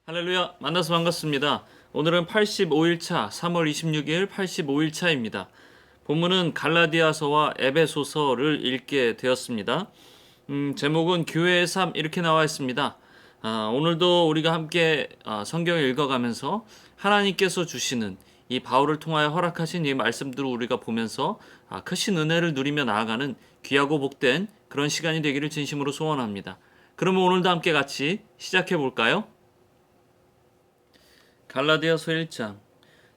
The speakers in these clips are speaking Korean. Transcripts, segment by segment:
할렐루야, 만나서 반갑습니다. 오늘은 85일차 3월 26일 85일차입니다. 본문은 갈라디아서와 에베소서를 읽게 되었습니다. 제목은 교회의 삶 이렇게 나와 있습니다. 오늘도 우리가 함께 성경을 읽어가면서 하나님께서 주시는 이 바울을 통하여 허락하신 이 말씀들을 우리가 보면서 크신 은혜를 누리며 나아가는 귀하고 복된 그런 시간이 되기를 진심으로 소원합니다. 그러면 오늘도 함께 같이 시작해 볼까요? 갈라디아서 1장.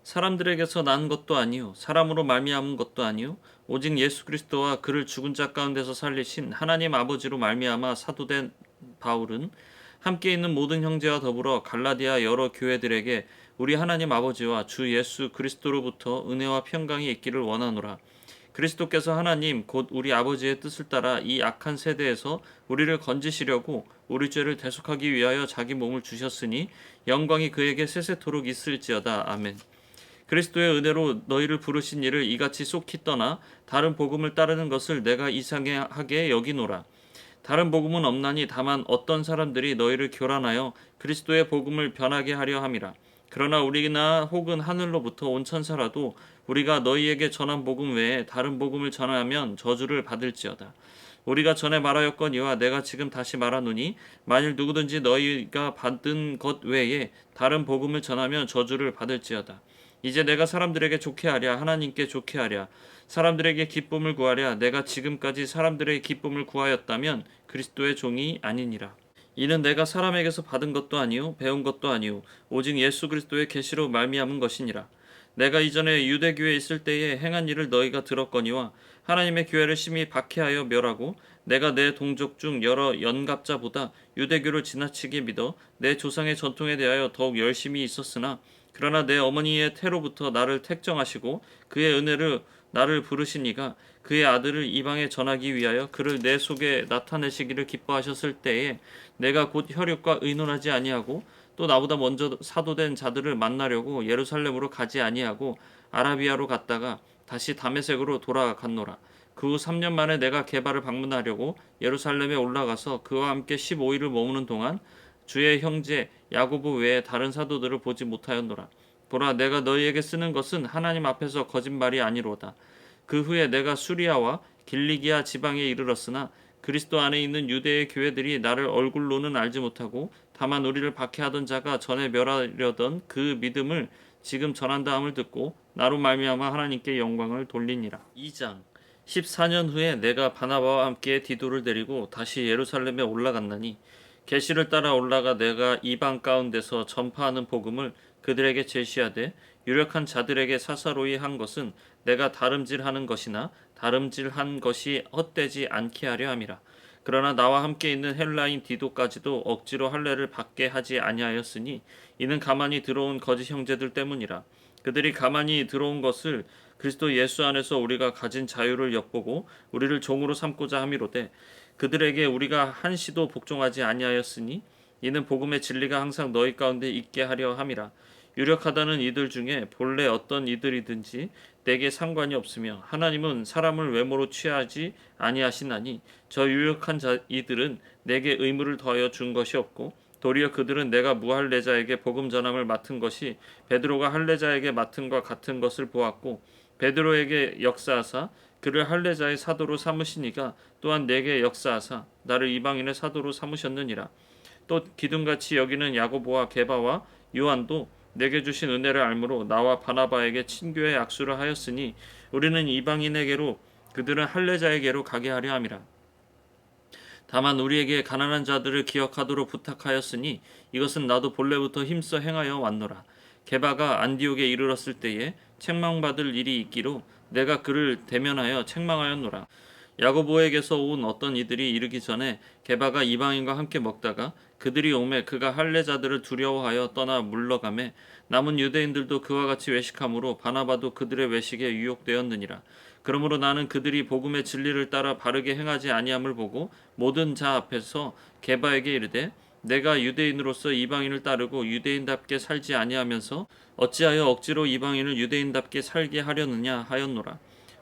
사람들에게서 난 것도 아니요 사람으로 말미암은 것도 아니요 오직 예수 그리스도와 그를 죽은 자 가운데서 살리신 하나님 아버지로 말미암아 사도된 바울은 함께 있는 모든 형제와 더불어 갈라디아 여러 교회들에게 우리 하나님 아버지와 주 예수 그리스도로부터 은혜와 평강이 있기를 원하노라. 그리스도께서 하나님 곧 우리 아버지의 뜻을 따라 이 악한 세대에서 우리를 건지시려고 우리 죄를 대속하기 위하여 자기 몸을 주셨으니 영광이 그에게 세세토록 있을지어다. 아멘. 그리스도의 은혜로 너희를 부르신 이를 이같이 속히 떠나 다른 복음을 따르는 것을 내가 이상하게 여기노라. 다른 복음은 없나니 다만 어떤 사람들이 너희를 교란하여 그리스도의 복음을 변하게 하려 함이라. 그러나 우리나 혹은 하늘로부터 온 천사라도 우리가 너희에게 전한 복음 외에 다른 복음을 전하면 저주를 받을지어다. 우리가 전에 말하였거니와 내가 지금 다시 말하노니 만일 누구든지 너희가 받은 것 외에 다른 복음을 전하면 저주를 받을지어다. 이제 내가 사람들에게 좋게 하랴 하나님께 좋게 하랴 사람들에게 기쁨을 구하랴 내가 지금까지 사람들의 기쁨을 구하였다면 그리스도의 종이 아니니라. 이는 내가 사람에게서 받은 것도 아니요 배운 것도 아니요 오직 예수 그리스도의 계시로 말미암은 것이니라. 내가 이전에 유대교에 있을 때에 행한 일을 너희가 들었거니와 하나님의 교회를 심히 박해하여 멸하고 내가 내 동족 중 여러 연갑자보다 유대교를 지나치게 믿어 내 조상의 전통에 대하여 더욱 열심히 있었으나 그러나 내 어머니의 태로부터 나를 택정하시고 그의 은혜를 나를 부르시니가 그의 아들을 이방에 전하기 위하여 그를 내 속에 나타내시기를 기뻐하셨을 때에 내가 곧 혈육과 의논하지 아니하고 또 나보다 먼저 사도된 자들을 만나려고 예루살렘으로 가지 아니하고 아라비아로 갔다가 다시 다메섹으로 돌아갔노라. 그 후 3년 만에 내가 게바를 방문하려고 예루살렘에 올라가서 그와 함께 15일을 머무는 동안 주의 형제 야고보 외에 다른 사도들을 보지 못하였노라. 보라, 내가 너희에게 쓰는 것은 하나님 앞에서 거짓말이 아니로다. 그 후에 내가 수리아와 길리기아 지방에 이르렀으나 그리스도 안에 있는 유대의 교회들이 나를 얼굴로는 알지 못하고 다만 우리를 박해하던 자가 전에 멸하려던 그 믿음을 지금 전한다함을 듣고 나로 말미암아 하나님께 영광을 돌리니라. 2장. 14년 후에 내가 바나바와 함께 디도를 데리고 다시 예루살렘에 올라갔나니 계시를 따라 올라가 내가 이방 가운데서 전파하는 복음을 그들에게 제시하되 유력한 자들에게 사사로이 한 것은 내가 다름질하는 것이나 다름질한 것이 헛되지 않게 하려 함이라. 그러나 나와 함께 있는 헬라인 디도까지도 억지로 할례를 받게 하지 아니하였으니 이는 가만히 들어온 거짓 형제들 때문이라. 그들이 가만히 들어온 것을 그리스도 예수 안에서 우리가 가진 자유를 엿보고 우리를 종으로 삼고자 함이로되 그들에게 우리가 한시도 복종하지 아니하였으니 이는 복음의 진리가 항상 너희 가운데 있게 하려 함이라. 유력하다는 이들 중에 본래 어떤 이들이든지 내게 상관이 없으며 하나님은 사람을 외모로 취하지 아니하시나니 저 유력한 이들은 내게 의무를 더하여 준 것이 없고 도리어 그들은 내가 무할례자에게 복음 전함을 맡은 것이 베드로가 할례자에게 맡은과 같은 것을 보았고 베드로에게 역사하사 그를 할례자의 사도로 삼으시니가 또한 내게 역사하사 나를 이방인의 사도로 삼으셨느니라. 또 기둥같이 여기는 야고보와 게바와 요한도 내게 주신 은혜를 알므로 나와 바나바에게 친교의 악수를 하였으니 우리는 이방인에게로 그들은 할례자에게로 가게 하려 함이라. 다만 우리에게 가난한 자들을 기억하도록 부탁하였으니 이것은 나도 본래부터 힘써 행하여 왔노라. 게바가 안디옥에 이르렀을 때에 책망받을 일이 있기로 내가 그를 대면하여 책망하였노라. 야고보에게서 온 어떤 이들이 이르기 전에 게바가 이방인과 함께 먹다가 그들이 오매 그가 할례자들을 두려워하여 떠나 물러가매 남은 유대인들도 그와 같이 외식함으로 바나바도 그들의 외식에 유혹되었느니라. 그러므로 나는 그들이 복음의 진리를 따라 바르게 행하지 아니함을 보고 모든 자 앞에서 게바에게 이르되 내가 유대인으로서 이방인을 따르고 유대인답게 살지 아니하면서 어찌하여 억지로 이방인을 유대인답게 살게 하려느냐 하였노라.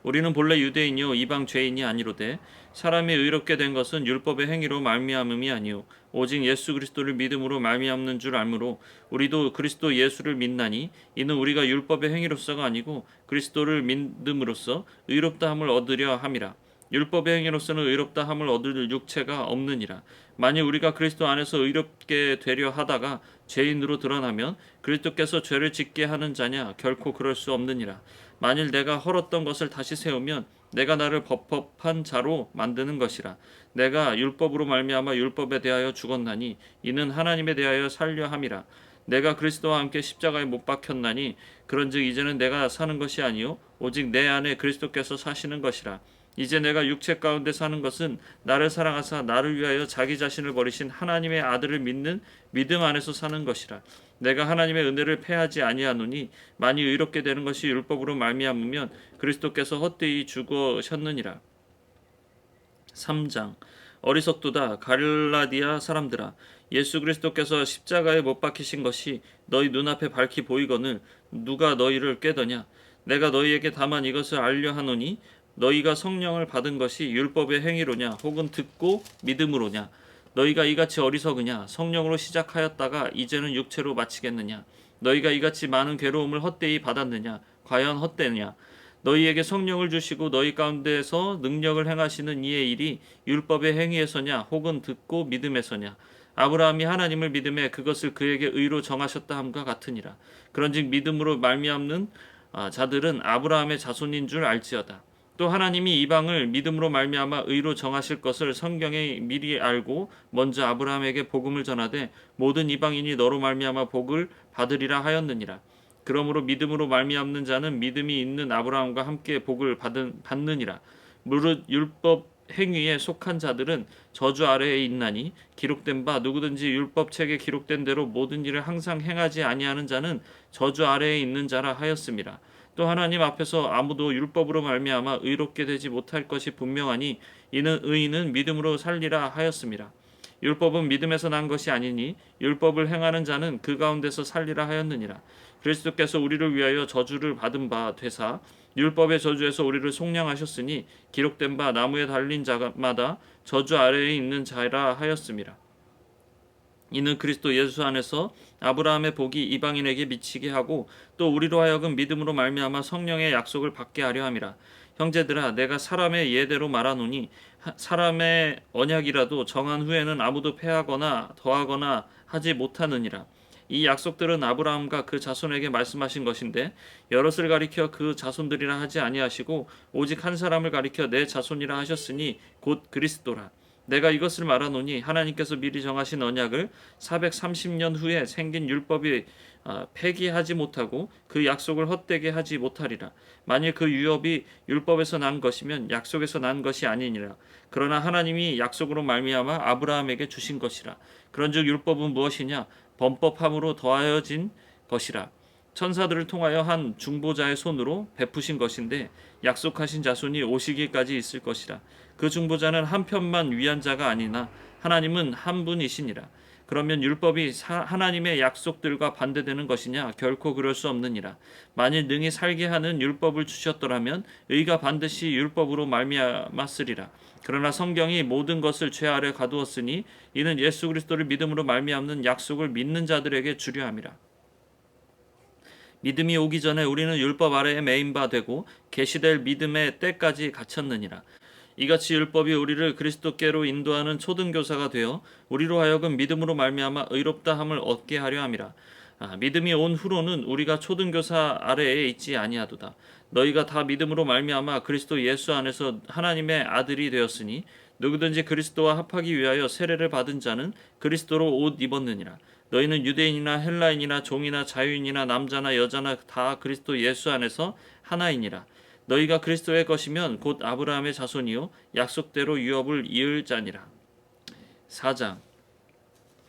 우리는 본래 유대인이요 이방 죄인이 아니로되 사람이 의롭게 된 것은 율법의 행위로 말미암음이 아니요 오직 예수 그리스도를 믿음으로 말미암는 줄 알므로 우리도 그리스도 예수를 믿나니 이는 우리가 율법의 행위로서가 아니고 그리스도를 믿음으로써 의롭다 함을 얻으려 함이라. 율법의 행위로서는 의롭다 함을 얻을 육체가 없느니라. 만일 우리가 그리스도 안에서 의롭게 되려 하다가 죄인으로 드러나면 그리스도께서 죄를 짓게 하는 자냐? 결코 그럴 수 없느니라. 만일 내가 헐었던 것을 다시 세우면 내가 나를 법법한 자로 만드는 것이라. 내가 율법으로 말미암아 율법에 대하여 죽었나니 이는 하나님에 대하여 살려 함이라. 내가 그리스도와 함께 십자가에 못 박혔나니 그런즉 이제는 내가 사는 것이 아니요 오직 내 안에 그리스도께서 사시는 것이라. 이제 내가 육체 가운데 사는 것은 나를 사랑하사 나를 위하여 자기 자신을 버리신 하나님의 아들을 믿는 믿음 안에서 사는 것이라. 내가 하나님의 은혜를 패하지 아니하노니 만일 의롭게 되는 것이 율법으로 말미암으면 그리스도께서 헛되이 죽으셨느니라. 3장 어리석도다 갈라디아 사람들아 예수 그리스도께서 십자가에 못 박히신 것이 너희 눈앞에 밝히 보이거늘 누가 너희를 꾀더냐. 내가 너희에게 다만 이것을 알려 하노니 너희가 성령을 받은 것이 율법의 행위로냐 혹은 듣고 믿음으로냐. 너희가 이같이 어리석으냐. 성령으로 시작하였다가 이제는 육체로 마치겠느냐. 너희가 이같이 많은 괴로움을 헛되이 받았느냐. 과연 헛되느냐. 너희에게 성령을 주시고 너희 가운데서 능력을 행하시는 이의 일이 율법의 행위에서냐 혹은 듣고 믿음에서냐. 아브라함이 하나님을 믿음에 그것을 그에게 의로 정하셨다 함과 같으니라. 그런즉 믿음으로 말미암는 자들은 아브라함의 자손인 줄 알지어다. 또 하나님이 이방을 믿음으로 말미암아 의로 정하실 것을 성경에 미리 알고 먼저 아브라함에게 복음을 전하되 모든 이방인이 너로 말미암아 복을 받으리라 하였느니라. 그러므로 믿음으로 말미암는 자는 믿음이 있는 아브라함과 함께 복을 받느니라. 무릇 율법 행위에 속한 자들은 저주 아래에 있나니 기록된 바 누구든지 율법 책에 기록된 대로 모든 일을 항상 행하지 아니하는 자는 저주 아래에 있는 자라 하였음이라. 또 하나님 앞에서 아무도 율법으로 말미암아 의롭게 되지 못할 것이 분명하니 이는 의인은 믿음으로 살리라 하였음이라. 율법은 믿음에서 난 것이 아니니 율법을 행하는 자는 그 가운데서 살리라 하였느니라. 그리스도께서 우리를 위하여 저주를 받은 바 되사 율법의 저주에서 우리를 속량하셨으니 기록된 바 나무에 달린 자마다 저주 아래에 있는 자라 하였음이라. 이는 그리스도 예수 안에서 아브라함의 복이 이방인에게 미치게 하고 또 우리로 하여금 믿음으로 말미암아 성령의 약속을 받게 하려 함이라. 형제들아 내가 사람의 예대로 말하노니 사람의 언약이라도 정한 후에는 아무도 패하거나 더하거나 하지 못하느니라. 이 약속들은 아브라함과 그 자손에게 말씀하신 것인데 여럿을 가리켜 그 자손들이라 하지 아니하시고 오직 한 사람을 가리켜 내 자손이라 하셨으니 곧 그리스도라. 내가 이것을 말하노니 하나님께서 미리 정하신 언약을 430년 후에 생긴 율법이 폐기하지 못하고 그 약속을 헛되게 하지 못하리라. 만일 그 유업이 율법에서 난 것이면 약속에서 난 것이 아니니라. 그러나 하나님이 약속으로 말미암아 아브라함에게 주신 것이라. 그런즉 율법은 무엇이냐? 범법함으로 더하여진 것이라. 천사들을 통하여 한 중보자의 손으로 베푸신 것인데 약속하신 자손이 오시기까지 있을 것이라. 그 중보자는 한 편만 위한 자가 아니나 하나님은 한 분이시니라. 그러면 율법이 하나님의 약속들과 반대되는 것이냐? 결코 그럴 수 없느니라. 만일 능히 살게 하는 율법을 주셨더라면 의가 반드시 율법으로 말미암았으리라. 그러나 성경이 모든 것을 죄 아래 가두었으니 이는 예수 그리스도를 믿음으로 말미암는 약속을 믿는 자들에게 주려 함이라. 믿음이 오기 전에 우리는 율법 아래에 매인 바 되고 계시될 믿음의 때까지 갇혔느니라. 이같이 율법이 우리를 그리스도께로 인도하는 초등교사가 되어 우리로 하여금 믿음으로 말미암아 의롭다 함을 얻게 하려 함이라. 믿음이 온 후로는 우리가 초등교사 아래에 있지 아니하도다. 너희가 다 믿음으로 말미암아 그리스도 예수 안에서 하나님의 아들이 되었으니 누구든지 그리스도와 합하기 위하여 세례를 받은 자는 그리스도로 옷 입었느니라. 너희는 유대인이나 헬라인이나 종이나 자유인이나 남자나 여자나 다 그리스도 예수 안에서 하나이니라. 너희가 그리스도의 것이면 곧 아브라함의 자손이요 약속대로 유업을 이을 자니라. 4장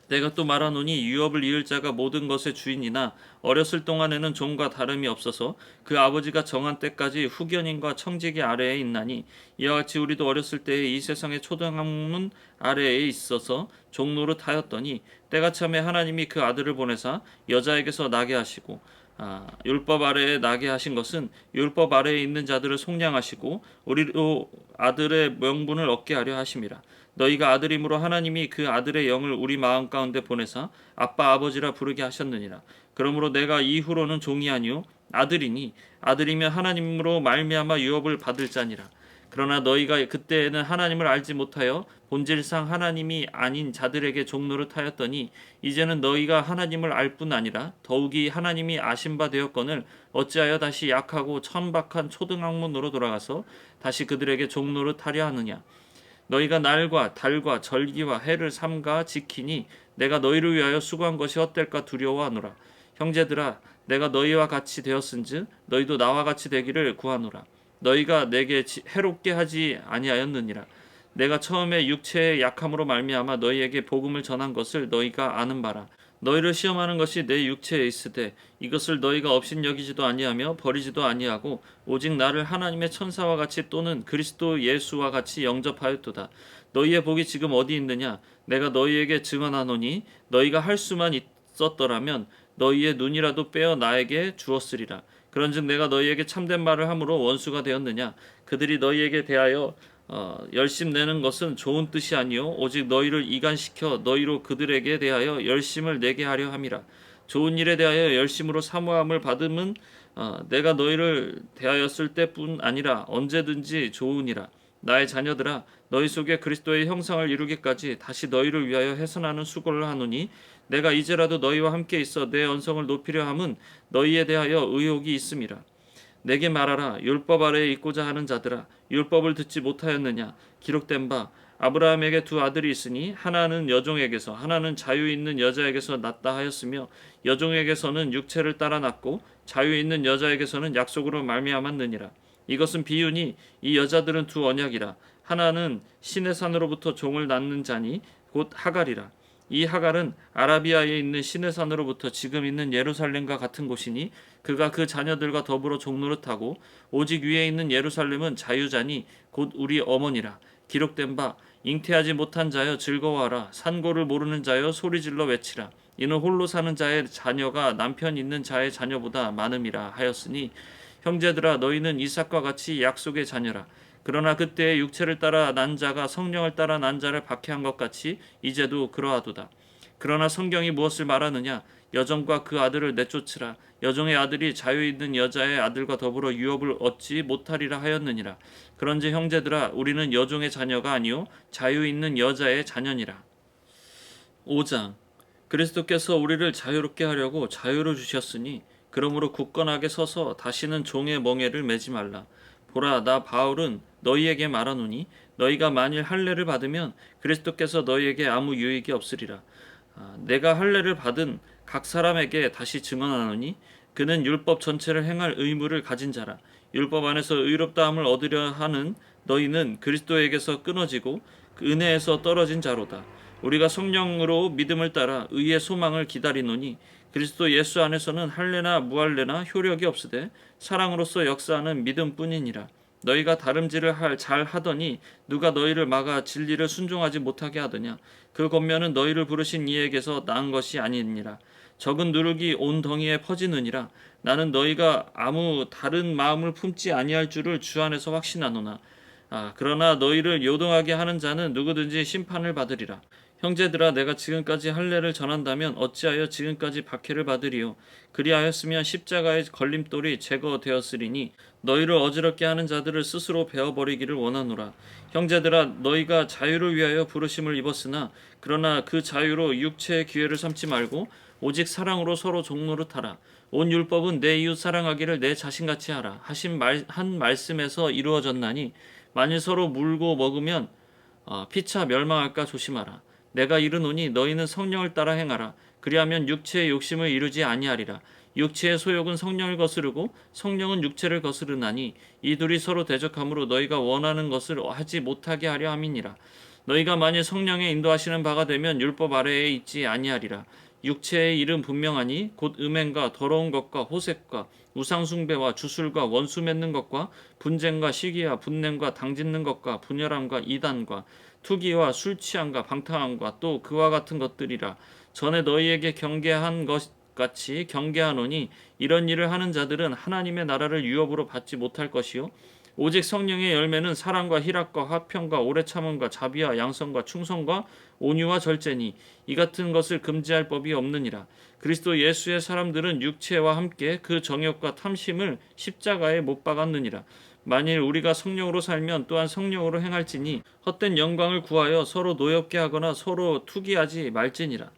내가 또 말하노니 유업을 이을 자가 모든 것의 주인이나 어렸을 동안에는 종과 다름이 없어서 그 아버지가 정한 때까지 후견인과 청지기 아래에 있나니 이와 같이 우리도 어렸을 때에 이 세상의 초등학문 아래에 있어서 종노릇 하였더니 때가 참에 하나님이 그 아들을 보내사 여자에게서 나게 하시고 율법 아래에 나게 하신 것은 율법 아래에 있는 자들을 속량하시고 우리로 아들의 명분을 얻게 하려 하심이라. 너희가 아들임으로 하나님이 그 아들의 영을 우리 마음 가운데 보내사 아빠 아버지라 부르게 하셨느니라. 그러므로 내가 이후로는 종이 아니요 아들이니 아들이면 하나님으로 말미암아 유업을 받을 자니라. 그러나 너희가 그때에는 하나님을 알지 못하여 본질상 하나님이 아닌 자들에게 종노릇하였더니 이제는 너희가 하나님을 알 뿐 아니라 더욱이 하나님이 아신 바 되었거늘 어찌하여 다시 약하고 천박한 초등학문으로 돌아가서 다시 그들에게 종노릇하려 하느냐. 너희가 날과 달과 절기와 해를 삼가 지키니 내가 너희를 위하여 수고한 것이 헛될까 두려워하노라. 형제들아 내가 너희와 같이 되었은즉 너희도 나와 같이 되기를 구하노라. 너희가 내게 해롭게 하지 아니하였느니라. 내가 처음에 육체의 약함으로 말미암아 너희에게 복음을 전한 것을 너희가 아는 바라. 너희를 시험하는 것이 내 육체에 있으되 이것을 너희가 업신여기지도 아니하며 버리지도 아니하고 오직 나를 하나님의 천사와 같이 또는 그리스도 예수와 같이 영접하였도다. 너희의 복이 지금 어디 있느냐? 내가 너희에게 증언하노니 너희가 할 수만 있었더라면 너희의 눈이라도 빼어 나에게 주었으리라. 그런즉 내가 너희에게 참된 말을 함으로 원수가 되었느냐? 그들이 너희에게 대하여 열심 내는 것은 좋은 뜻이 아니요 오직 너희를 이간시켜 너희로 그들에게 대하여 열심을 내게 하려 함이라. 좋은 일에 대하여 열심으로 사모함을 받음은 내가 너희를 대하였을 때뿐 아니라 언제든지 좋으니라. 나의 자녀들아 너희 속에 그리스도의 형상을 이루기까지 다시 너희를 위하여 해선하는 수고를 하노니 내가 이제라도 너희와 함께 있어 내 언성을 높이려 함은 너희에 대하여 의혹이 있음이라. 내게 말하라. 율법 아래에 있고자 하는 자들아 율법을 듣지 못하였느냐. 기록된 바 아브라함에게 두 아들이 있으니 하나는 여종에게서 하나는 자유 있는 여자에게서 났다 하였으며 여종에게서는 육체를 따라 났고 자유 있는 여자에게서는 약속으로 말미암았느니라. 이것은 비유니 이 여자들은 두 언약이라. 하나는 신의 산으로부터 종을 낳는 자니 곧 하갈이라. 이 하갈은 아라비아에 있는 신의 산으로부터 지금 있는 예루살렘과 같은 곳이니 그가 그 자녀들과 더불어 종노릇하고 오직 위에 있는 예루살렘은 자유자니 곧 우리 어머니라. 기록된 바 잉태하지 못한 자여 즐거워하라. 산고를 모르는 자여 소리질러 외치라. 이는 홀로 사는 자의 자녀가 남편 있는 자의 자녀보다 많음이라 하였으니 형제들아 너희는 이삭과 같이 약속의 자녀라. 그러나 그때의 육체를 따라 난 자가 성령을 따라 난 자를 박해한 것 같이 이제도 그러하도다. 그러나 성경이 무엇을 말하느냐? 여종과 그 아들을 내쫓으라. 여종의 아들이 자유 있는 여자의 아들과 더불어 유업을 얻지 못하리라 하였느니라. 그런즉 형제들아 우리는 여종의 자녀가 아니요 자유 있는 여자의 자녀니라. 5장 그리스도께서 우리를 자유롭게 하려고 자유를 주셨으니 그러므로 굳건하게 서서 다시는 종의 멍에를 매지 말라. 보라 나 바울은 너희에게 말하노니 너희가 만일 할례를 받으면 그리스도께서 너희에게 아무 유익이 없으리라. 내가 할례를 받은 각 사람에게 다시 증언하노니 그는 율법 전체를 행할 의무를 가진 자라. 율법 안에서 의롭다함을 얻으려 하는 너희는 그리스도에게서 끊어지고 그 은혜에서 떨어진 자로다. 우리가 성령으로 믿음을 따라 의의 소망을 기다리노니 그리스도 예수 안에서는 할례나 무할례나 효력이 없으되 사랑으로서 역사하는 믿음뿐이니라. 너희가 다름질을 잘 하더니 누가 너희를 막아 진리를 순종하지 못하게 하더냐. 그 권면은 너희를 부르신 이에게서 난 것이 아니니라. 적은 누룩이 온 덩이에 퍼지느니라. 나는 너희가 아무 다른 마음을 품지 아니할 줄을 주 안에서 확신하노나. 그러나 너희를 요동하게 하는 자는 누구든지 심판을 받으리라. 형제들아 내가 지금까지 할례를 전한다면 어찌하여 지금까지 박해를 받으리요. 그리하였으면 십자가의 걸림돌이 제거되었으리니 너희를 어지럽게 하는 자들을 스스로 베어버리기를 원하노라. 형제들아 너희가 자유를 위하여 부르심을 입었으나 그러나 그 자유로 육체의 기회를 삼지 말고 오직 사랑으로 서로 종노릇하라. 온 율법은 내 이웃 사랑하기를 내 자신같이 하라 하신 한 말씀에서 이루어졌나니 만일 서로 물고 먹으면 피차 멸망할까 조심하라. 내가 이르노니 너희는 성령을 따라 행하라. 그리하면 육체의 욕심을 이루지 아니하리라. 육체의 소욕은 성령을 거스르고 성령은 육체를 거스르나니 이 둘이 서로 대적하므로 너희가 원하는 것을 하지 못하게 하려 함이니라. 너희가 만일 성령의 인도하시는 바가 되면 율법 아래에 있지 아니하리라. 육체의 일은 분명하니 곧 음행과 더러운 것과 호색과 우상숭배와 주술과 원수 맺는 것과 분쟁과 시기와 분냄과 당짓는 것과 분열함과 이단과 투기와 술 취함과 방탕함과 또 그와 같은 것들이라. 전에 너희에게 경계한 같이 경계하노니 이런 일을 하는 자들은 하나님의 나라를 유업으로 받지 못할 것이요 오직 성령의 열매는 사랑과 희락과 화평과 오래 참음과 자비와 양선과 충성과 온유와 절제니 이 같은 것을 금지할 법이 없느니라. 그리스도 예수의 사람들은 육체와 함께 그 정욕과 탐심을 십자가에 못 박았느니라. 만일 우리가 성령으로 살면 또한 성령으로 행할지니 헛된 영광을 구하여 서로 노엽게 하거나 서로 투기하지 말지니라.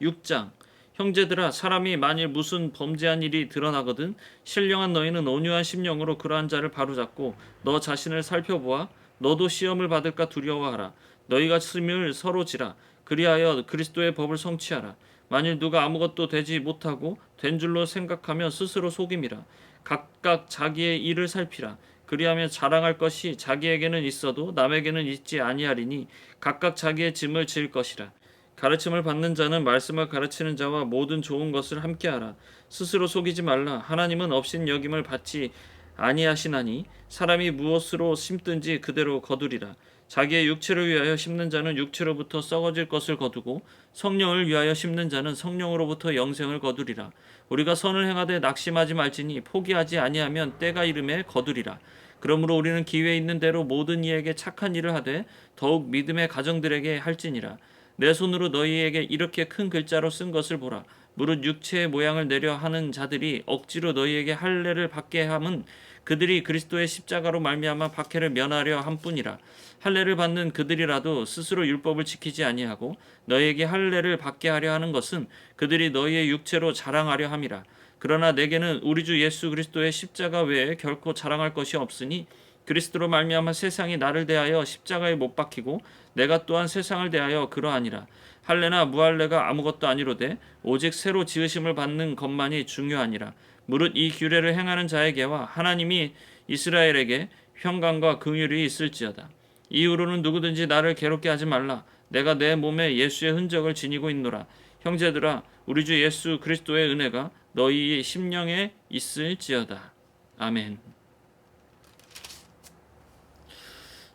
6장 형제들아 사람이 만일 무슨 범죄한 일이 드러나거든 신령한 너희는 온유한 심령으로 그러한 자를 바로잡고 너 자신을 살펴보아 너도 시험을 받을까 두려워하라. 너희가 스을 서로 지라. 그리하여 그리스도의 법을 성취하라. 만일 누가 아무것도 되지 못하고 된 줄로 생각하면 스스로 속임이라. 각각 자기의 일을 살피라. 그리하면 자랑할 것이 자기에게는 있어도 남에게는 있지 아니하리니 각각 자기의 짐을 질 것이라. 가르침을 받는 자는 말씀을 가르치는 자와 모든 좋은 것을 함께하라. 스스로 속이지 말라. 하나님은 업신 여김을 받지 아니하시나니 사람이 무엇으로 심든지 그대로 거두리라. 자기의 육체를 위하여 심는 자는 육체로부터 썩어질 것을 거두고 성령을 위하여 심는 자는 성령으로부터 영생을 거두리라. 우리가 선을 행하되 낙심하지 말지니 포기하지 아니하면 때가 이름에 거두리라. 그러므로 우리는 기회 있는 대로 모든 이에게 착한 일을 하되 더욱 믿음의 가정들에게 할지니라. 내 손으로 너희에게 이렇게 큰 글자로 쓴 것을 보라. 무릇 육체의 모양을 내려 하는 자들이 억지로 너희에게 할례를 받게 함은 그들이 그리스도의 십자가로 말미암아 박해를 면하려 함뿐이라. 할례를 받는 그들이라도 스스로 율법을 지키지 아니하고 너희에게 할례를 받게 하려 하는 것은 그들이 너희의 육체로 자랑하려 함이라. 그러나 내게는 우리 주 예수 그리스도의 십자가 외에 결코 자랑할 것이 없으니 그리스도로 말미암아 세상이 나를 대하여 십자가에 못 박히고 내가 또한 세상을 대하여 그러하니라. 할례나 무할례가 아무것도 아니로되 오직 새로 지으심을 받는 것만이 중요하니라. 무릇 이 규례를 행하는 자에게와 하나님이 이스라엘에게 평강과 긍휼이 있을지어다. 이후로는 누구든지 나를 괴롭게 하지 말라. 내가 내 몸에 예수의 흔적을 지니고 있노라. 형제들아 우리 주 예수 그리스도의 은혜가 너희 심령에 있을지어다. 아멘.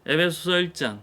에베소서 1장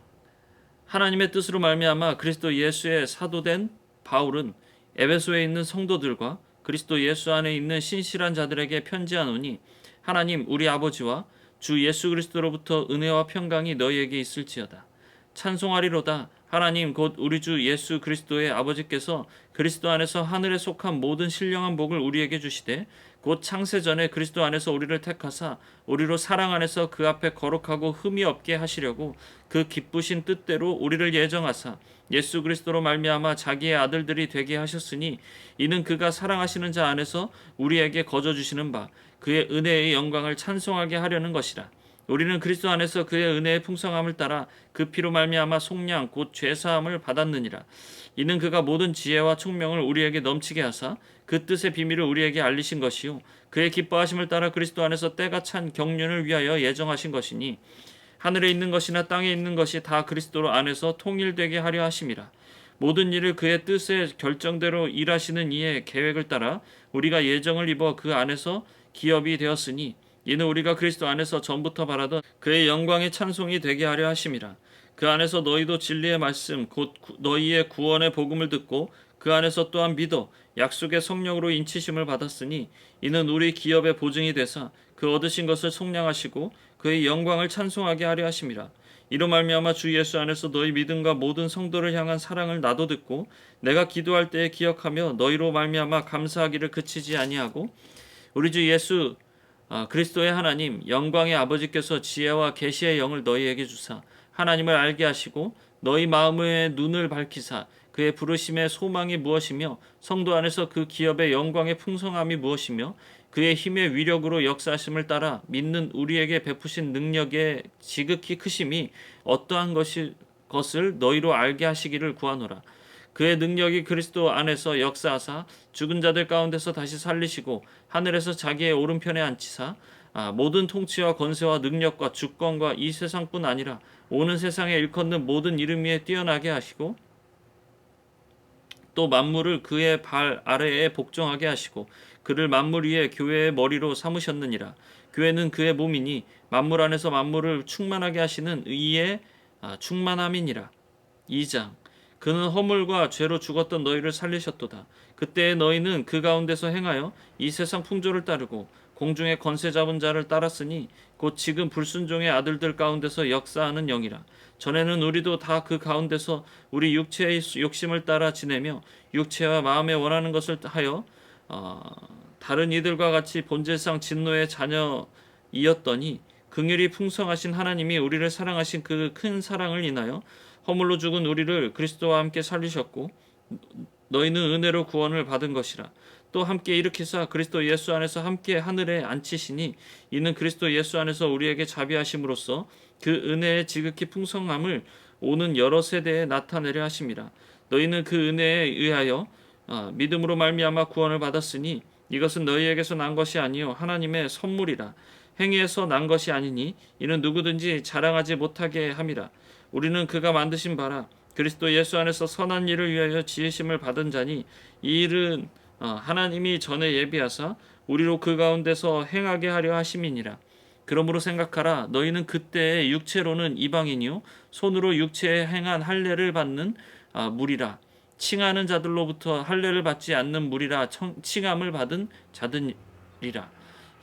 하나님의 뜻으로 말미암아 그리스도 예수의 사도된 바울은 에베소에 있는 성도들과 그리스도 예수 안에 있는 신실한 자들에게 편지하노니 하나님 우리 아버지와 주 예수 그리스도로부터 은혜와 평강이 너희에게 있을지어다. 찬송하리로다. 하나님 곧 우리 주 예수 그리스도의 아버지께서 그리스도 안에서 하늘에 속한 모든 신령한 복을 우리에게 주시되 곧 창세전에 그리스도 안에서 우리를 택하사 우리로 사랑 안에서 그 앞에 거룩하고 흠이 없게 하시려고 그 기쁘신 뜻대로 우리를 예정하사 예수 그리스도로 말미암아 자기의 아들들이 되게 하셨으니 이는 그가 사랑하시는 자 안에서 우리에게 거저 주시는 바 그의 은혜의 영광을 찬송하게 하려는 것이라. 우리는 그리스도 안에서 그의 은혜의 풍성함을 따라 그 피로 말미암아 속량 곧 죄사함을 받았느니라. 이는 그가 모든 지혜와 총명을 우리에게 넘치게 하사 그 뜻의 비밀을 우리에게 알리신 것이요 그의 기뻐하심을 따라 그리스도 안에서 때가 찬 경륜을 위하여 예정하신 것이니 하늘에 있는 것이나 땅에 있는 것이 다 그리스도 안에서 통일되게 하려 하심이라. 모든 일을 그의 뜻의 결정대로 일하시는 이의 계획을 따라 우리가 예정을 입어 그 안에서 기업이 되었으니 이는 우리가 그리스도 안에서 전부터 바라던 그의 영광의 찬송이 되게 하려 하심이라. 그 안에서 너희도 진리의 말씀 곧 너희의 구원의 복음을 듣고 그 안에서 또한 믿어 약속의 성령으로 인치심을 받았으니 이는 우리 기업의 보증이 되사 그 얻으신 것을 속량하시고 그의 영광을 찬송하게 하려 하심이라. 이로 말미암아 주 예수 안에서 너희 믿음과 모든 성도를 향한 사랑을 나도 듣고 내가 기도할 때에 기억하며 너희로 말미암아 감사하기를 그치지 아니하고 우리 주 예수 그리스도의 하나님 영광의 아버지께서 지혜와 계시의 영을 너희에게 주사 하나님을 알게 하시고 너희 마음의 눈을 밝히사 그의 부르심의 소망이 무엇이며 성도 안에서 그 기업의 영광의 풍성함이 무엇이며 그의 힘의 위력으로 역사하심을 따라 믿는 우리에게 베푸신 능력의 지극히 크심이 어떠한 것을 너희로 알게 하시기를 구하노라. 그의 능력이 그리스도 안에서 역사하사 죽은 자들 가운데서 다시 살리시고 하늘에서 자기의 오른편에 앉히사 모든 통치와 권세와 능력과 주권과 이 세상뿐 아니라 오는 세상에 일컫는 모든 이름 위에 뛰어나게 하시고 또 만물을 그의 발 아래에 복종하게 하시고 그를 만물 위에 교회의 머리로 삼으셨느니라. 교회는 그의 몸이니 만물 안에서 만물을 충만하게 하시는 의의 충만함이니라. 2장 그는 허물과 죄로 죽었던 너희를 살리셨도다. 그때 너희는 그 가운데서 행하여 이 세상 풍조를 따르고 공중의 권세 잡은 자를 따랐으니 곧 지금 불순종의 아들들 가운데서 역사하는 영이라. 전에는 우리도 다 그 가운데서 우리 육체의 욕심을 따라 지내며 육체와 마음에 원하는 것을 하여 다른 이들과 같이 본질상 진노의 자녀이었더니 긍휼이 풍성하신 하나님이 우리를 사랑하신 그 큰 사랑을 인하여 허물로 죽은 우리를 그리스도와 함께 살리셨고 너희는 은혜로 구원을 받은 것이라. 또 함께 일으키사 그리스도 예수 안에서 함께 하늘에 앉히시니 이는 그리스도 예수 안에서 우리에게 자비하심으로써 그 은혜의 지극히 풍성함을 오는 여러 세대에 나타내려 하심이라. 너희는 그 은혜에 의하여 믿음으로 말미암아 구원을 받았으니 이것은 너희에게서 난 것이 아니요 하나님의 선물이라. 행위에서 난 것이 아니니 이는 누구든지 자랑하지 못하게 함이라. 우리는 그가 만드신 바라 그리스도 예수 안에서 선한 일을 위하여 지으심을 받은 자니 이 일은 하나님이 전에 예비하사 우리로 그 가운데서 행하게 하려 하심이니라. 그러므로 생각하라. 너희는 그때의 육체로는 이방인이요 손으로 육체에 행한 할례를 받는 무리라. 칭하는 자들로부터 할례를 받지 않는 무리라. 칭함을 받은 자들이라.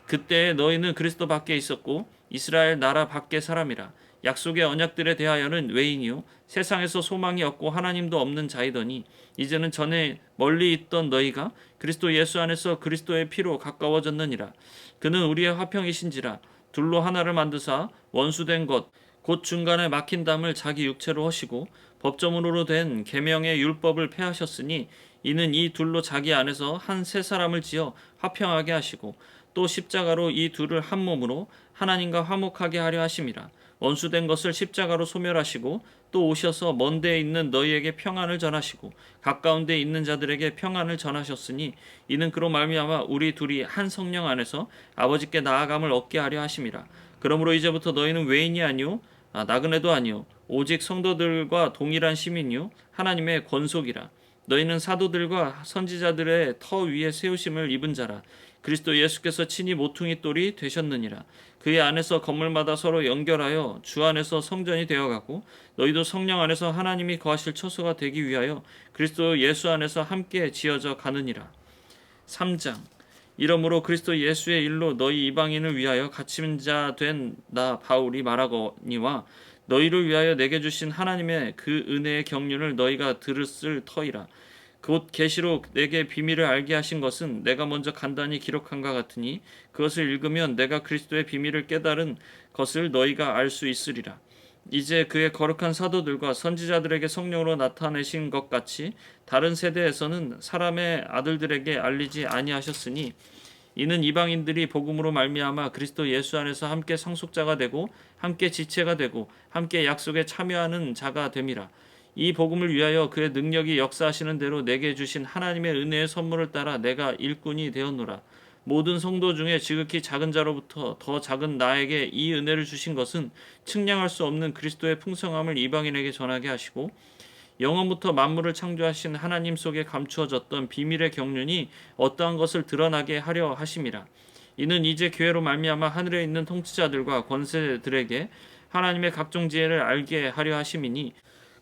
그때 너희는 그리스도 밖에 있었고 이스라엘 나라 밖의 사람이라. 약속의 언약들에 대하여는 외인이요 세상에서 소망이 없고 하나님도 없는 자이더니 이제는 전에 멀리 있던 너희가 그리스도 예수 안에서 그리스도의 피로 가까워졌느니라. 그는 우리의 화평이신지라. 둘로 하나를 만드사 원수된 것 곧 중간에 막힌 담을 자기 육체로 하시고 법조문으로 된 계명의 율법을 폐하셨으니 이는 이 둘로 자기 안에서 한 새 사람을 지어 화평하게 하시고 또 십자가로 이 둘을 한 몸으로 하나님과 화목하게 하려 하심이라. 원수된 것을 십자가로 소멸하시고 또 오셔서 먼 데에 있는 너희에게 평안을 전하시고 가까운 데에 있는 자들에게 평안을 전하셨으니 이는 그로 말미암아 우리 둘이 한 성령 안에서 아버지께 나아감을 얻게 하려 하심이라. 그러므로 이제부터 너희는 외인이 아니요 나그네도 아니요 오직 성도들과 동일한 시민이요 하나님의 권속이라. 너희는 사도들과 선지자들의 터 위에 세우심을 입은 자라. 그리스도 예수께서 친히 모퉁이 돌이 되셨느니라. 그의 안에서 건물마다 서로 연결하여 주 안에서 성전이 되어가고 너희도 성령 안에서 하나님이 거하실 처소가 되기 위하여 그리스도 예수 안에서 함께 지어져 가느니라. 3장. 이러므로 그리스도 예수의 일로 너희 이방인을 위하여 갇힌 자 된 나 바울이 말하거니와 너희를 위하여 내게 주신 하나님의 그 은혜의 경륜을 너희가 들었을 터이라. 곧 계시로 내게 비밀을 알게 하신 것은 내가 먼저 간단히 기록한과 같으니 그것을 읽으면 내가 그리스도의 비밀을 깨달은 것을 너희가 알 수 있으리라. 이제 그의 거룩한 사도들과 선지자들에게 성령으로 나타내신 것 같이 다른 세대에서는 사람의 아들들에게 알리지 아니하셨으니 이는 이방인들이 복음으로 말미암아 그리스도 예수 안에서 함께 상속자가 되고 함께 지체가 되고 함께 약속에 참여하는 자가 됨이라. 이 복음을 위하여 그의 능력이 역사하시는 대로 내게 주신 하나님의 은혜의 선물을 따라 내가 일꾼이 되었노라. 모든 성도 중에 지극히 작은 자로부터 더 작은 나에게 이 은혜를 주신 것은 측량할 수 없는 그리스도의 풍성함을 이방인에게 전하게 하시고 영원부터 만물을 창조하신 하나님 속에 감추어졌던 비밀의 경륜이 어떠한 것을 드러나게 하려 하심이라. 이는 이제 교회로 말미암아 하늘에 있는 통치자들과 권세들에게 하나님의 각종 지혜를 알게 하려 하심이니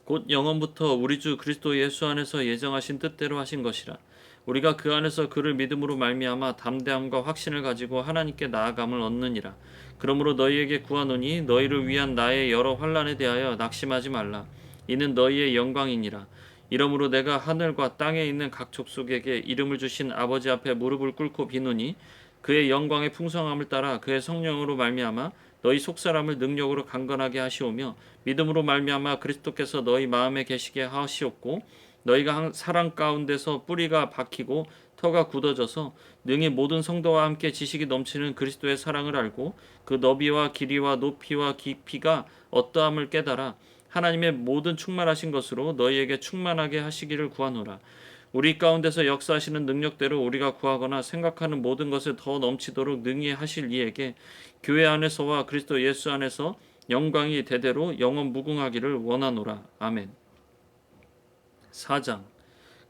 곧 영원부터 우리 주 그리스도 예수 안에서 예정하신 뜻대로 하신 것이라. 우리가 그 안에서 그를 믿음으로 말미암아 담대함과 확신을 가지고 하나님께 나아감을 얻느니라. 그러므로 너희에게 구하노니 너희를 위한 나의 여러 환난에 대하여 낙심하지 말라. 이는 너희의 영광이니라. 이러므로 내가 하늘과 땅에 있는 각 족속에게 이름을 주신 아버지 앞에 무릎을 꿇고 비노니 그의 영광의 풍성함을 따라 그의 성령으로 말미암아 너희 속사람을 능력으로 강건하게 하시오며 믿음으로 말미암아 그리스도께서 너희 마음에 계시게 하시옵고 너희가 사랑 가운데서 뿌리가 박히고 터가 굳어져서 능히 모든 성도와 함께 지식이 넘치는 그리스도의 사랑을 알고 그 너비와 길이와 높이와 깊이가 어떠함을 깨달아 하나님의 모든 충만하신 것으로 너희에게 충만하게 하시기를 구하노라. 우리 가운데서 역사하시는 능력대로 우리가 구하거나 생각하는 모든 것을 더 넘치도록 능히 하실 이에게 교회 안에서와 그리스도 예수 안에서 영광이 대대로 영원 무궁하기를 원하노라. 아멘. 4장.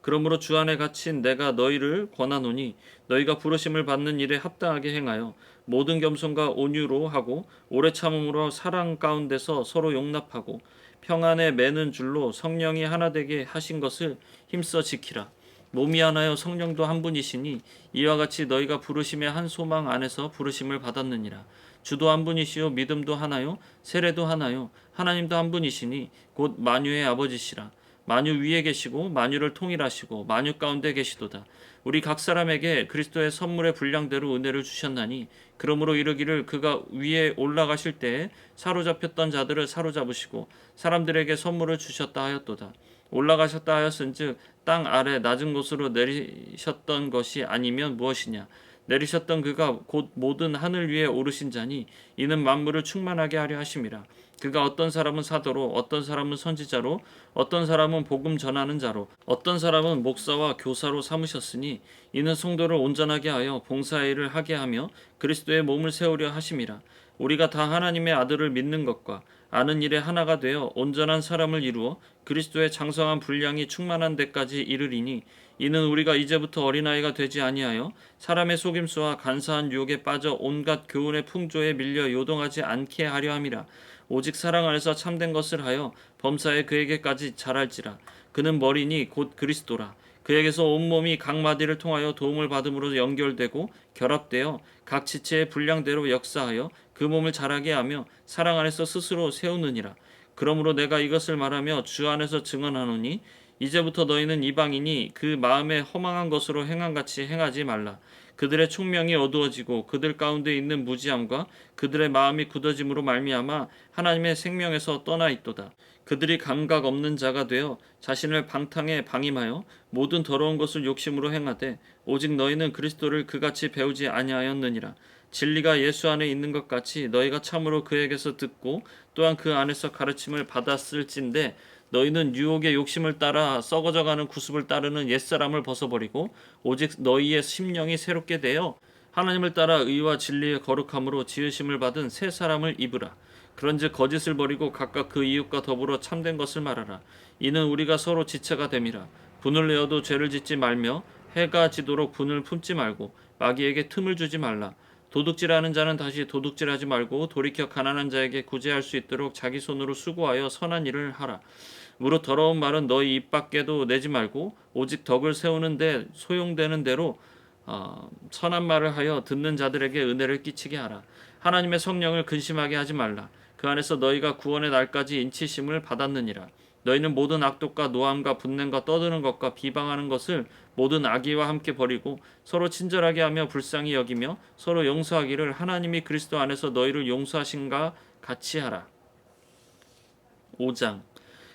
그러므로 주 안에 갇힌 내가 너희를 권하노니 너희가 부르심을 받는 일에 합당하게 행하여 모든 겸손과 온유로 하고 오래 참음으로 사랑 가운데서 서로 용납하고 평안에 매는 줄로 성령이 하나 되게 하신 것을 힘써 지키라. 몸이 하나요 성령도 한 분이시니 이와 같이 너희가 부르심의 한 소망 안에서 부르심을 받았느니라. 주도 한 분이시요 믿음도 하나요 세례도 하나요 하나님도 한 분이시니 곧 만유의 아버지시라. 만유 위에 계시고 만유를 통일하시고 만유 가운데 계시도다. 우리 각 사람에게 그리스도의 선물의 분량대로 은혜를 주셨나니 그러므로 이르기를 그가 위에 올라가실 때에 사로잡혔던 자들을 사로잡으시고 사람들에게 선물을 주셨다 하였도다. 올라가셨다 하였은즉 땅 아래 낮은 곳으로 내리셨던 것이 아니면 무엇이냐. 내리셨던 그가 곧 모든 하늘 위에 오르신 자니 이는 만물을 충만하게 하려 하심이라. 그가 어떤 사람은 사도로 어떤 사람은 선지자로 어떤 사람은 복음 전하는 자로 어떤 사람은 목사와 교사로 삼으셨으니 이는 성도를 온전하게 하여 봉사의 일을 하게 하며 그리스도의 몸을 세우려 하심이라. 우리가 다 하나님의 아들을 믿는 것과 아는 일에 하나가 되어 온전한 사람을 이루어 그리스도의 장성한 분량이 충만한 데까지 이르리니 이는 우리가 이제부터 어린아이가 되지 아니하여 사람의 속임수와 간사한 유혹에 빠져 온갖 교훈의 풍조에 밀려 요동하지 않게 하려 함이라. 오직 사랑 안에서 참된 것을 하여 범사에 그에게까지 자랄지라. 그는 머리니 곧 그리스도라. 그에게서 온몸이 각 마디를 통하여 도움을 받음으로 연결되고 결합되어 각 지체의 분량대로 역사하여 그 몸을 자라게 하며 사랑 안에서 스스로 세우느니라. 그러므로 내가 이것을 말하며 주 안에서 증언하노니 이제부터 너희는 이방인이 그 마음에 허망한 것으로 행함같이 행하지 말라. 그들의 총명이 어두워지고 그들 가운데 있는 무지함과 그들의 마음이 굳어짐으로 말미암아 하나님의 생명에서 떠나 있도다. 그들이 감각 없는 자가 되어 자신을 방탕에 방임하여 모든 더러운 것을 욕심으로 행하되 오직 너희는 그리스도를 그같이 배우지 아니하였느니라. 진리가 예수 안에 있는 것 같이 너희가 참으로 그에게서 듣고 또한 그 안에서 가르침을 받았을진데 너희는 유혹의 욕심을 따라 썩어져가는 구습을 따르는 옛사람을 벗어버리고 오직 너희의 심령이 새롭게 되어 하나님을 따라 의와 진리의 거룩함으로 지으심을 받은 새 사람을 입으라. 그런즉 거짓을 버리고 각각 그 이웃과 더불어 참된 것을 말하라. 이는 우리가 서로 지체가 됨이라. 분을 내어도 죄를 짓지 말며 해가 지도록 분을 품지 말고 마귀에게 틈을 주지 말라. 도둑질하는 자는 다시 도둑질하지 말고 돌이켜 가난한 자에게 구제할 수 있도록 자기 손으로 수고하여 선한 일을 하라. 무릇 더러운 말은 너희 입 밖에도 내지 말고 오직 덕을 세우는데 소용되는 대로 선한 말을 하여 듣는 자들에게 은혜를 끼치게 하라. 하나님의 성령을 근심하게 하지 말라. 그 안에서 너희가 구원의 날까지 인치심을 받았느니라. 너희는 모든 악독과 노함과 분냄과 떠드는 것과 비방하는 것을 모든 악의와 함께 버리고 서로 친절하게 하며 불쌍히 여기며 서로 용서하기를 하나님이 그리스도 안에서 너희를 용서하신가 같이 하라. 5장.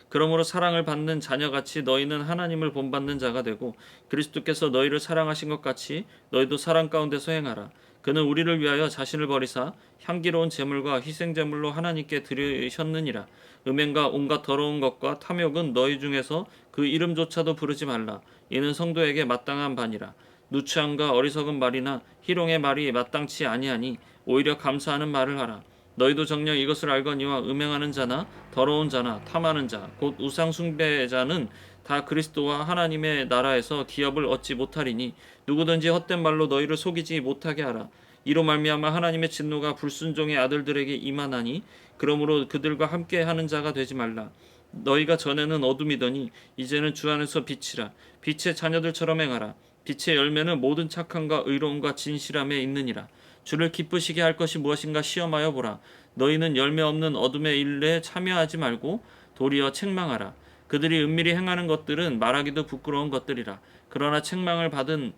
그러므로 사랑을 받는 자녀같이 너희는 하나님을 본받는 자가 되고 그리스도께서 너희를 사랑하신 것 같이 너희도 사랑 가운데서 행하라. 그는 우리를 위하여 자신을 버리사 향기로운 제물과 희생 제물로 하나님께 드리셨느니라. 음행과 온갖 더러운 것과 탐욕은 너희 중에서 그 이름조차도 부르지 말라. 이는 성도에게 마땅한 바니라. 누추함과 어리석은 말이나 희롱의 말이 마땅치 아니하니 오히려 감사하는 말을 하라. 너희도 정녕 이것을 알거니와 음행하는 자나 더러운 자나 탐하는 자 곧 우상 숭배자는 다 그리스도와 하나님의 나라에서 기업을 얻지 못하리니 누구든지 헛된 말로 너희를 속이지 못하게 하라. 이로 말미암아 하나님의 진노가 불순종의 아들들에게 임하나니 그러므로 그들과 함께 하는 자가 되지 말라. 너희가 전에는 어둠이더니 이제는 주 안에서 빛이라. 빛의 자녀들처럼 행하라. 빛의 열매는 모든 착함과 의로움과 진실함에 있느니라. 주를 기쁘시게 할 것이 무엇인가 시험하여 보라. 너희는 열매 없는 어둠의 일에 참여하지 말고 도리어 책망하라. 그들이 은밀히 행하는 것들은 말하기도 부끄러운 것들이라. 그러나 책망을 받은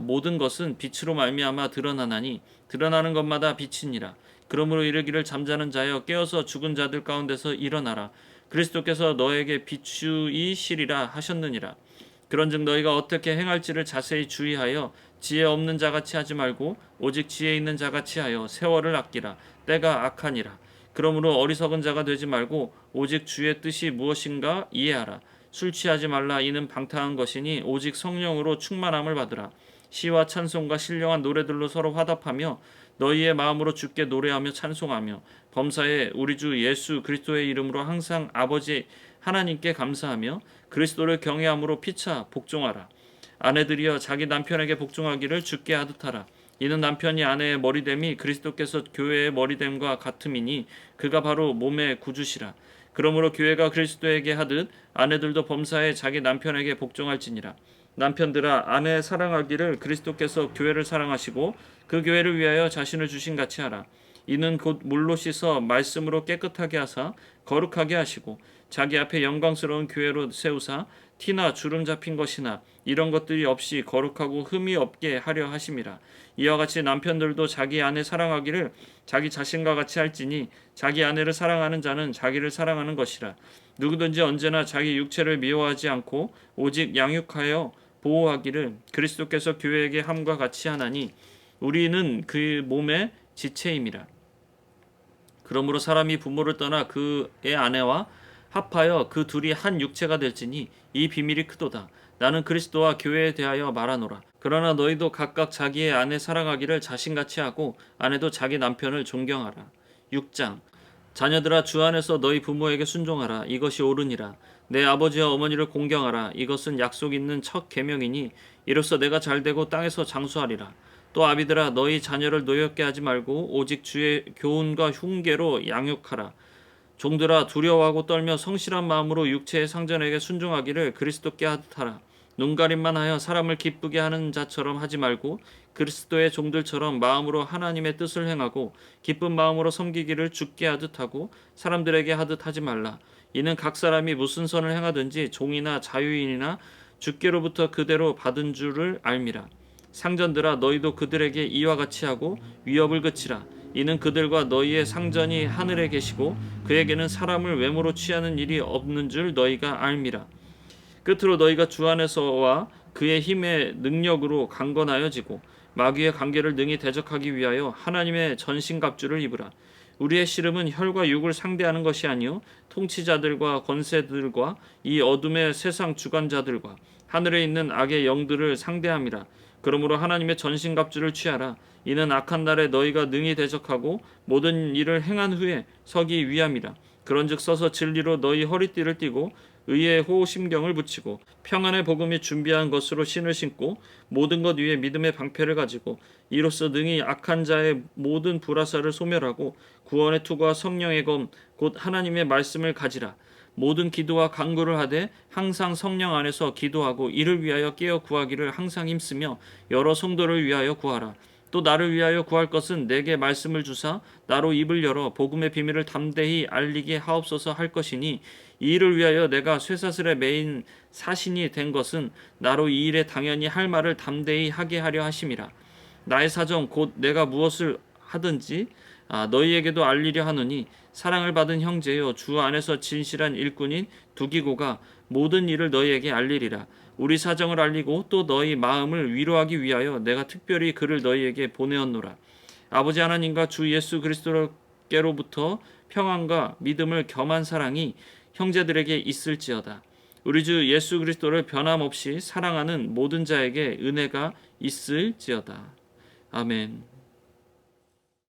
모든 것은 빛으로 말미암아 드러나나니 드러나는 것마다 빛이니라. 그러므로 이르기를 잠자는 자여 깨어서 죽은 자들 가운데서 일어나라. 그리스도께서 너에게 비추이시리라 하셨느니라. 그런즉 너희가 어떻게 행할지를 자세히 주의하여 지혜 없는 자같이 하지 말고 오직 지혜 있는 자같이 하여 세월을 아끼라. 때가 악하니라. 그러므로 어리석은 자가 되지 말고 오직 주의 뜻이 무엇인가 이해하라. 술 취하지 말라. 이는 방탕한 것이니 오직 성령으로 충만함을 받으라. 시와 찬송과 신령한 노래들로 서로 화답하며 너희의 마음으로 주께 노래하며 찬송하며 범사에 우리 주 예수 그리스도의 이름으로 항상 아버지 하나님께 감사하며 그리스도를 경외함으로 피차 복종하라. 아내들이여 자기 남편에게 복종하기를 주께 하듯 하라. 이는 남편이 아내의 머리됨이 그리스도께서 교회의 머리됨과 같음이니 그가 바로 몸의 구주시라. 그러므로 교회가 그리스도에게 하듯 아내들도 범사에 자기 남편에게 복종할지니라. 남편들아 아내 사랑하기를 그리스도께서 교회를 사랑하시고 그 교회를 위하여 자신을 주신 같이 하라. 이는 곧 물로 씻어 말씀으로 깨끗하게 하사 거룩하게 하시고 자기 앞에 영광스러운 교회로 세우사 티나 주름 잡힌 것이나 이런 것들이 없이 거룩하고 흠이 없게 하려 하심이라. 이와 같이 남편들도 자기 아내 사랑하기를 자기 자신과 같이 할지니 자기 아내를 사랑하는 자는 자기를 사랑하는 것이라. 누구든지 언제나 자기 육체를 미워하지 않고 오직 양육하여 보호하기를 그리스도께서 교회에게 함과 같이 하나니 우리는 그 몸의 지체임이라. 그러므로 사람이 부모를 떠나 그의 아내와 합하여 그 둘이 한 육체가 될지니 이 비밀이 크도다. 나는 그리스도와 교회에 대하여 말하노라. 그러나 너희도 각각 자기의 아내 사랑하기를 자신같이 하고 아내도 자기 남편을 존경하라. 6장 자녀들아 주 안에서 너희 부모에게 순종하라. 이것이 옳으니라. 내 아버지와 어머니를 공경하라. 이것은 약속 있는 첫 계명이니 이로써 내가 잘되고 땅에서 장수하리라. 또 아비들아 너희 자녀를 노엽게 하지 말고 오직 주의 교훈과 흉계로 양육하라. 종들아 두려워하고 떨며 성실한 마음으로 육체의 상전에게 순종하기를 그리스도께 하듯 하라. 눈가림만 하여 사람을 기쁘게 하는 자처럼 하지 말고 그리스도의 종들처럼 마음으로 하나님의 뜻을 행하고 기쁜 마음으로 섬기기를 주께 하듯 하고 사람들에게 하듯 하지 말라. 이는 각 사람이 무슨 선을 행하든지 종이나 자유인이나 주께로부터 그대로 받은 줄을 알미라. 상전들아 너희도 그들에게 이와 같이 하고 위협을 그치라. 이는 그들과 너희의 상전이 하늘에 계시고 그에게는 사람을 외모로 취하는 일이 없는 줄 너희가 알미라. 끝으로 너희가 주 안에서와 그의 힘의 능력으로 강건하여지고 마귀의 관계를 능히 대적하기 위하여 하나님의 전신갑주를 입으라. 우리의 씨름은 혈과 육을 상대하는 것이 아니요 통치자들과 권세들과 이 어둠의 세상 주관자들과 하늘에 있는 악의 영들을 상대함이라. 그러므로 하나님의 전신갑주를 취하라. 이는 악한 날에 너희가 능히 대적하고 모든 일을 행한 후에 서기 위함이라. 그런즉 서서 진리로 너희 허리띠를 띠고 의의 호심경을 붙이고 평안의 복음이 준비한 것으로 신을 신고 모든 것 위에 믿음의 방패를 가지고 이로써 능히 악한 자의 모든 불화살을 소멸하고 구원의 투구와 성령의 검 곧 하나님의 말씀을 가지라. 모든 기도와 간구를 하되 항상 성령 안에서 기도하고 이를 위하여 깨어 구하기를 항상 힘쓰며 여러 성도를 위하여 구하라. 또 나를 위하여 구할 것은 내게 말씀을 주사 나로 입을 열어 복음의 비밀을 담대히 알리게 하옵소서 할 것이니 이 일을 위하여 내가 쇠사슬에 매인 사신이 된 것은 나로 이 일에 당연히 할 말을 담대히 하게 하려 하심이라. 나의 사정 곧 내가 무엇을 하든지 너희에게도 알리려 하노니 사랑을 받은 형제여 주 안에서 진실한 일꾼인 두기고가 모든 일을 너희에게 알리리라. 우리 사정을 알리고 또 너희 마음을 위로하기 위하여 내가 특별히 그를 너희에게 보내었노라. 아버지 하나님과 주 예수 그리스도께로부터 평안과 믿음을 겸한 사랑이 형제들에게 있을지어다. 우리 주 예수 그리스도를 변함없이 사랑하는 모든 자에게 은혜가 있을지어다. 아멘.